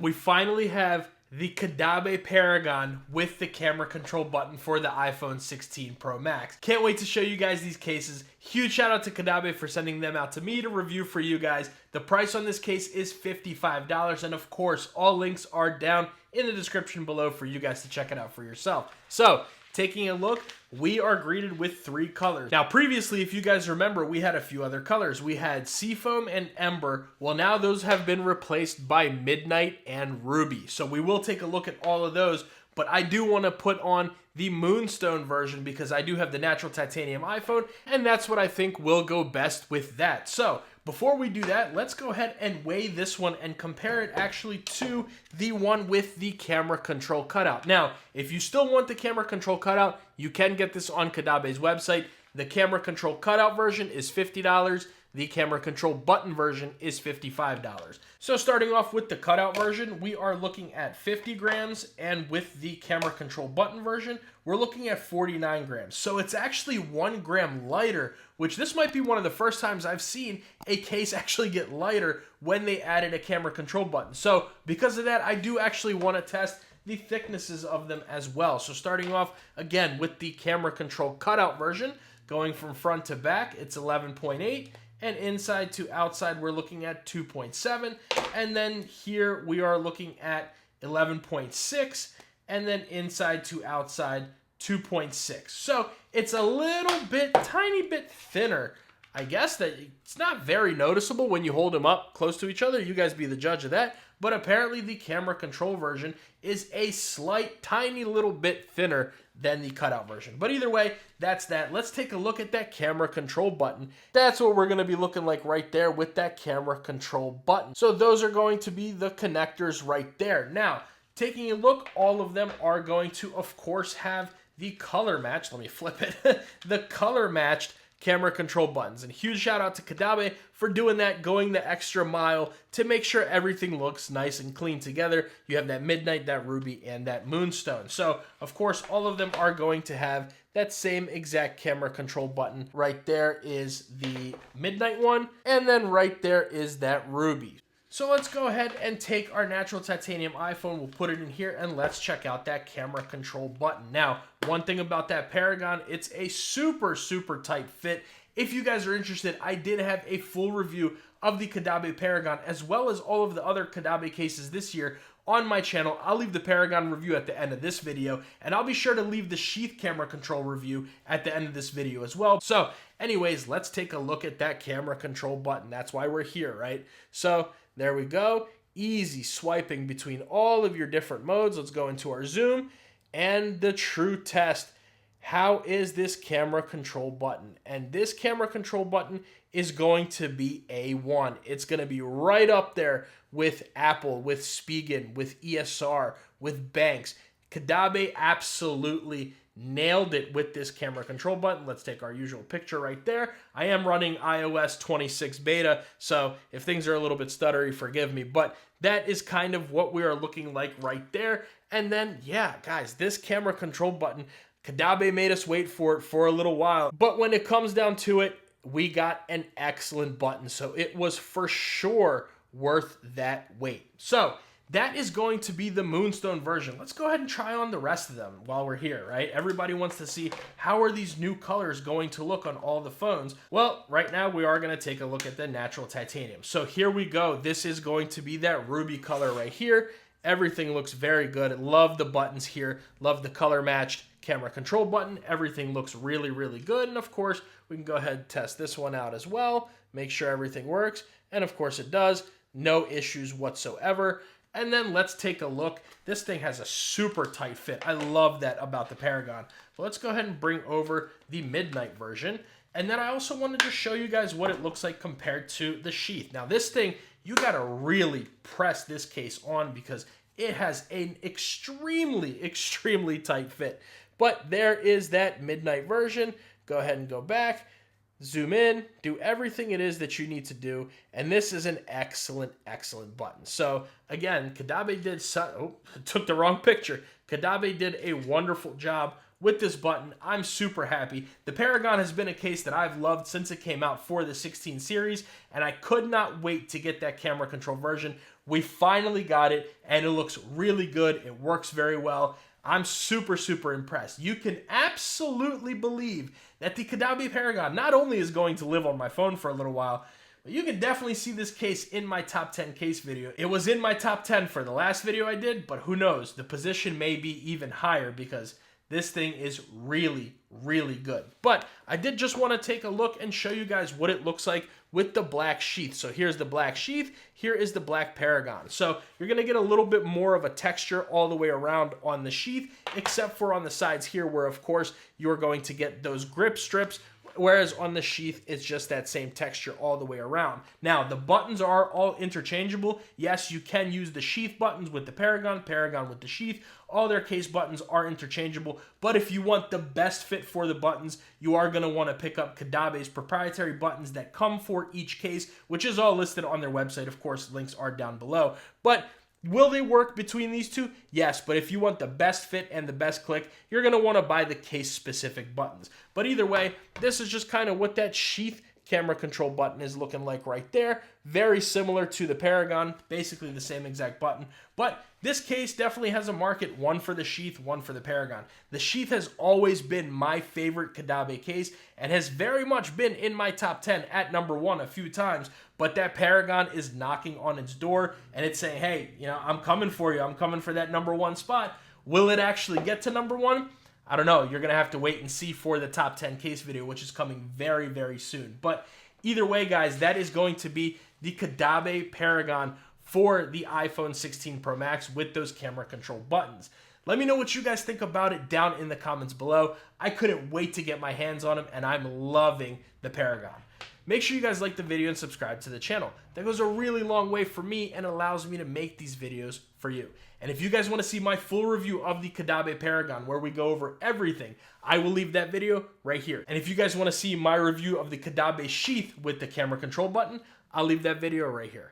We finally have the Caudabe Paragon with the camera control button for the iPhone 16 Pro Max. Can't wait to show you guys these cases. Huge shout out to Caudabe for sending them out to me to review for you guys. The price on this case is $55, and of course, all links are down in the description below for you guys to check it out for yourself. So, taking a look, we are greeted with 3 colors. Now, previously, if you guys remember, we had a few other colors. We had Seafoam and Ember. Well, now those have been replaced by Midnight and Ruby. So we will take a look at all of those, but I do want to put on the Moonstone version because I do have the natural titanium iPhone, and that's what I think will go best with that. So before we do that, let's go ahead and weigh this one and compare it actually to the one with the camera control cutout. Now, if you still want the camera control cutout, you can get this on Caudabe's website. The camera control cutout version is $50. The camera control button version is $55. So starting off with the cutout version, we are looking at 50 grams, and with the camera control button version, we're looking at 49 grams. So it's actually 1 gram lighter, which this might be one of the first times I've seen a case actually get lighter when they added a camera control button. So because of that, I do actually want to test the thicknesses of them as well. So starting off again with the camera control cutout version, going from front to back, it's 11.8. And inside to outside, we're looking at 2.7. And then here we are looking at 11.6. And then inside to outside, 2.6. So it's a little bit, tiny bit thinner. I guess that it's not very noticeable when you hold them up close to each other. You guys be the judge of that. But apparently the camera control version is a slight, tiny little bit thinner than the cutout version. But either way, that's that. Let's take a look at that camera control button. That's what we're going to be looking like right there with that camera control button. So those are going to be the connectors right there. Now, taking a look, all of them are going to, of course, have the color match. Let me flip it. The color matched camera control buttons. And huge shout out to Caudabe for doing that, going the extra mile to make sure everything looks nice and clean together. You have that Midnight, that Ruby, and that Moonstone. So, of course, all of them are going to have that same exact camera control button. Right there is the Midnight one, and then right there is that Ruby. So let's go ahead and take our natural titanium iPhone, we'll put it in here, and let's check out that camera control button. Now, one thing about that Paragon, it's a super, super tight fit. If you guys are interested, I did have a full review of the Caudabe Paragon, as well as all of the other Caudabe cases this year on my channel. I'll leave the Paragon review at the end of this video, and I'll be sure to leave the Sheath camera control review at the end of this video as well. So anyways, let's take a look at that camera control button. That's why we're here, right? So there we go. Easy swiping between all of your different modes. Let's go into our zoom and the true test. How is this camera control button? And this camera control button is going to be A1. It's going to be right up there with Apple, with Spigen, with ESR, with Banks. Caudabe absolutely nailed it with this camera control button. Let's take our usual picture right there. I am running iOS 26 beta, so if things are a little bit stuttery, forgive me, but that is kind of what we are looking like right there. And then, yeah, guys, this camera control button, Caudabe made us wait for it for a little while, but when it comes down to it, we got an excellent button, so it was for sure worth that wait. So that is going to be the Moonstone version. Let's go ahead and try on the rest of them while we're here, right? Everybody wants to see how are these new colors going to look on all the phones. Well, right now we are going to take a look at the natural titanium. So here we go. This is going to be that ruby color right here. Everything looks very good. Love the buttons here. Love the color matched camera control button. Everything looks really, really good. And of course, we can go ahead and test this one out as well. Make sure everything works. And of course it does. No issues whatsoever. And then let's take a look. This thing has a super tight fit. I love that about the Paragon. But let's go ahead and bring over the Midnight version. And then I also wanted to show you guys what it looks like compared to the Sheath. Now this thing, you gotta really press this case on because it has an extremely, extremely tight fit. But there is that Midnight version. Go ahead and go back. Zoom in, do everything it is that you need to do, and this is an excellent, excellent button. So again, Caudabe did, took the wrong picture. Caudabe did a wonderful job with this button. I'm super happy. The Paragon has been a case that I've loved since it came out for the 16 series, and I could not wait to get that camera control version. We finally got it, and it looks really good. It works very well. I'm super, super impressed. You can absolutely believe that the Caudabe Paragon not only is going to live on my phone for a little while, but you can definitely see this case in my top 10 case video. It was in my top 10 for the last video I did, but who knows? The position may be even higher because this thing is really, really good. But I did just want to take a look and show you guys what it looks like with the black sheath. So here's the black sheath. Here is the black Paragon. So you're going to get a little bit more of a texture all the way around on the sheath, except for on the sides here where, of course, you're going to get those grip strips, whereas on the sheath, it's just that same texture all the way around. Now, the buttons are all interchangeable. Yes, you can use the sheath buttons with the Paragon, Paragon with the sheath. All their case buttons are interchangeable, but if you want the best fit for the buttons, you are going to want to pick up Caudabe's proprietary buttons that come for each case, which is all listed on their website. Of course, links are down below. But will they work between these two? Yes, but if you want the best fit and the best click, you're going to want to buy the case-specific buttons. But either way, this is just kind of what that sheath camera control button is looking like right there. Very similar to the Paragon, basically the same exact button. But this case definitely has a market, one for the sheath, one for the Paragon. The sheath has always been my favorite Caudabe case and has very much been in my top 10 at number 1 a few times. But that Paragon is knocking on its door and it's saying, hey, you know, I'm coming for you. I'm coming for that number 1 spot. Will it actually get to number 1? I don't know. You're going to have to wait and see for the top 10 case video, which is coming very, very soon. But either way, guys, that is going to be the Caudabe Paragon for the iPhone 16 Pro Max with those camera control buttons. Let me know what you guys think about it down in the comments below. I couldn't wait to get my hands on them, and I'm loving the Paragon. Make sure you guys like the video and subscribe to the channel. That goes a really long way for me and allows me to make these videos for you. And if you guys want to see my full review of the Caudabe Paragon, where we go over everything, I will leave that video right here. And if you guys want to see my review of the Caudabe Sheath with the camera control button, I'll leave that video right here.